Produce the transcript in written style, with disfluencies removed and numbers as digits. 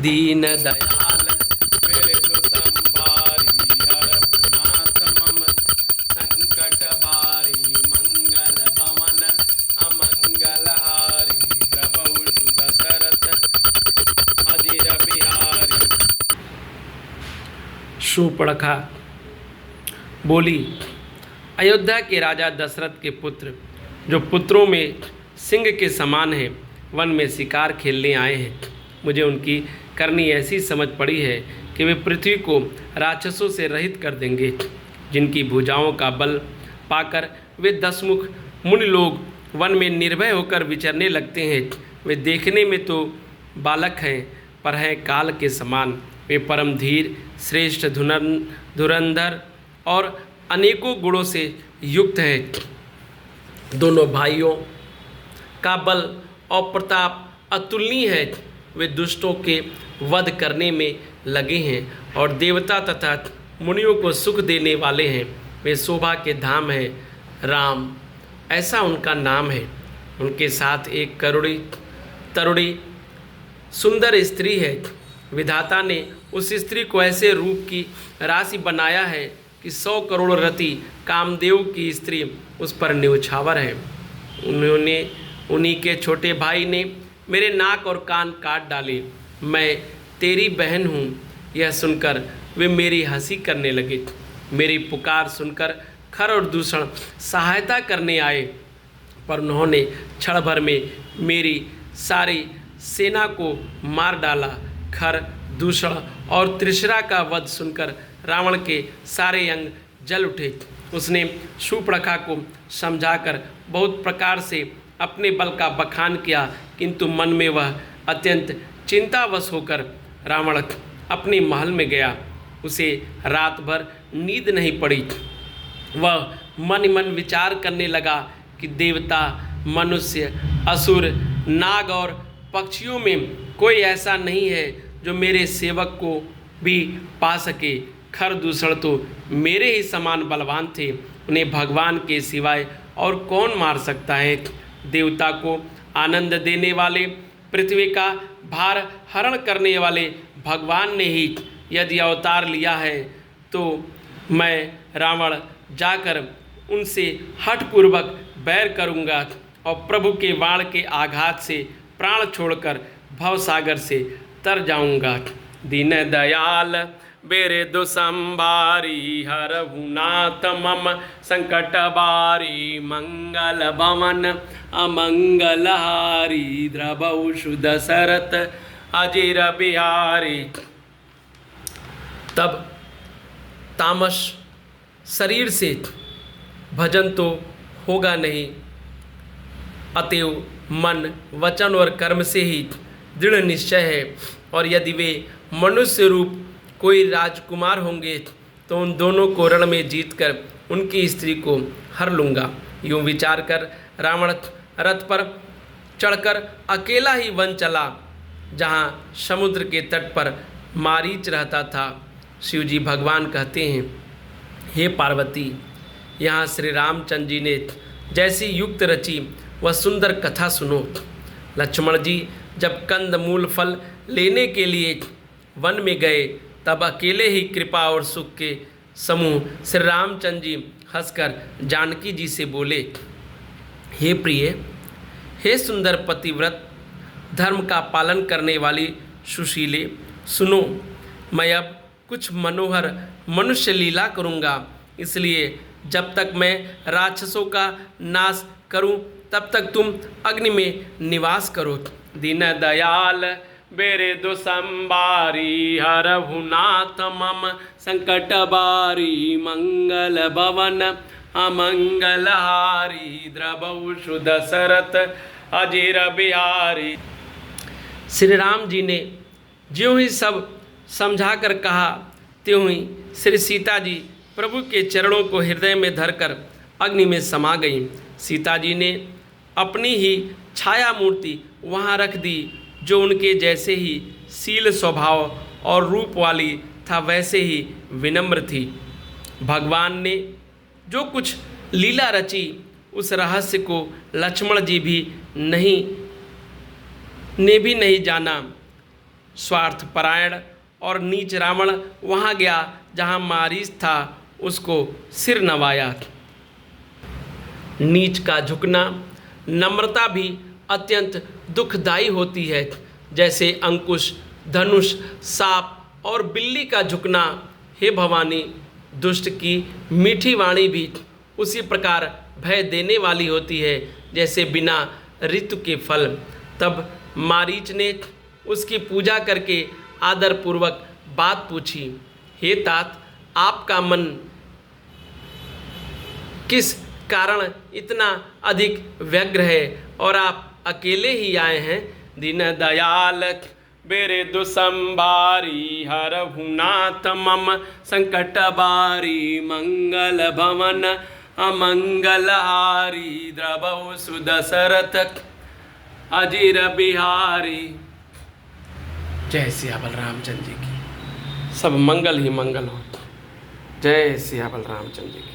दीन दयाल बिरदु संभारी हरहुनाथ मम संकट बारी मंगल भवन अमंगलहारी प्रभु दशरथ अजिर बिहारी। शूर्पणखा बोली, अयोध्या के राजा दशरथ के पुत्र जो पुत्रों में सिंह के समान हैं, वन में शिकार खेलने आए हैं। मुझे उनकी करनी ऐसी समझ पड़ी है कि वे पृथ्वी को राक्षसों से रहित कर देंगे। जिनकी भुजाओं का बल पाकर वे दसमुख मुनि लोग वन में निर्भय होकर विचरने लगते हैं। वे देखने में तो बालक हैं, पर हैं काल के समान। वे परम धीर, श्रेष्ठ, धुरंधर और अनेकों गुणों से युक्त हैं। दोनों भाइयों का बल और प्रताप अतुलनीय है। वे दुष्टों के वध करने में लगे हैं और देवता तथा मुनियों को सुख देने वाले हैं। वे शोभा के धाम हैं, राम ऐसा उनका नाम है। उनके साथ एक तरुणी सुंदर स्त्री है। विधाता ने उस स्त्री को ऐसे रूप की राशि बनाया है कि 100 करोड़ रति कामदेव की स्त्री उस पर न्यौछावर है। उन्हीं के छोटे भाई ने मेरे नाक और कान काट डाले। मैं तेरी बहन हूँ, यह सुनकर वे मेरी हंसी करने लगे। मेरी पुकार सुनकर खर और दूषण सहायता करने आए, पर उन्होंने क्षण भर में मेरी सारी सेना को मार डाला। खर, दूषण और त्रिशरा का वध सुनकर रावण के सारे अंग जल उठे। उसने शूर्पणखा को समझाकर बहुत प्रकार से अपने बल का बखान किया, किंतु मन में वह अत्यंत चिंतावश होकर रावण अपने महल में गया। उसे रात भर नींद नहीं पड़ी। वह मन मन विचार करने लगा कि देवता, मनुष्य, असुर, नाग और पक्षियों में कोई ऐसा नहीं है जो मेरे सेवक को भी पा सके। खर, दूषण तो मेरे ही समान बलवान थे। उन्हें भगवान के सिवाय और कौन मार सकता है। देवता को आनंद देने वाले, पृथ्वी का भार हरण करने वाले भगवान ने ही यदि अवतार लिया है, तो मैं रावण जाकर उनसे हठपूर्वक बैर करूँगा और प्रभु के बाण के आघात से प्राण छोड़कर भवसागर से तर जाऊँगा। दीन दयाल बिरदु संभारी हरहुनाथ मम संकट बारी मंगल भवन अमंगलहारी द्रवौ दशरथ अजिर बिहारी। तब तामस शरीर से भजन तो होगा नहीं, अतएव मन, वचन और कर्म से ही दृढ़ निश्चय है। और यदि वे मनुष्य रूप कोई राजकुमार होंगे तो उन दोनों को रण में जीतकर उनकी स्त्री को हर लूँगा। यूँ विचार कर रावण रथ पर चढ़कर अकेला ही वन चला, जहाँ समुद्र के तट पर मारीच रहता था। शिवजी भगवान कहते हैं, हे पार्वती, यहाँ श्री रामचंद्र जी ने जैसी युक्त रची वह सुंदर कथा सुनो। लक्ष्मण जी जब कंद मूल फल लेने के लिए वन में गए, तब अकेले ही कृपा और सुख के समूह श्री रामचंद्र जी हंसकर जानकी जी से बोले, हे प्रिय, हे सुंदर पतिव्रत, धर्म का पालन करने वाली सुशीले, सुनो, मैं अब कुछ मनोहर मनुष्य लीला करूँगा। इसलिए जब तक मैं राक्षसों का नाश करूँ, तब तक तुम अग्नि में निवास करो। दीन दयाल बिरदु संभारी हरहुनाथ मम संकट बारी मंगल भवन अमंगलहारी द्रवौ दशरथ अजिर बिहारी। श्री राम जी ने ज्यों ही सब समझा कर कहा, त्यों ही श्री सीता जी प्रभु के चरणों को हृदय में धरकर अग्नि में समा गईं। सीता जी ने अपनी ही छाया मूर्ति वहाँ रख दी, जो उनके जैसे ही शील स्वभाव और रूप वाली था, वैसे ही विनम्र थी। भगवान ने जो कुछ लीला रची, उस रहस्य को लक्ष्मण जी भी नहीं जाना। स्वार्थपरायण और नीच रावण वहाँ गया जहाँ मारीच था, उसको सिर नवाया। नीच का झुकना, नम्रता भी अत्यंत दुखदायी होती है। जैसे अंकुश, धनुष, सांप और बिल्ली का झुकना। हे भवानी, दुष्ट की मीठी वाणी भी उसी प्रकार भय देने वाली होती है जैसे बिना ऋतु के फल। तब मारीच ने उसकी पूजा करके आदरपूर्वक बात पूछी, हे तात, आपका मन किस कारण इतना अधिक व्यग्र है और आप अकेले ही आए हैं? दीन दयाल बेरे दुसंबारी, हरहु नाथ मम संकट बारी, मंगल भवन अमंगल हारी, द्रवहु सुदशरथ अजीर बिहारी। जय सियावर रामचंद्र जी की। सब मंगल ही मंगल हो। जय सियावर रामचंद्र जी की।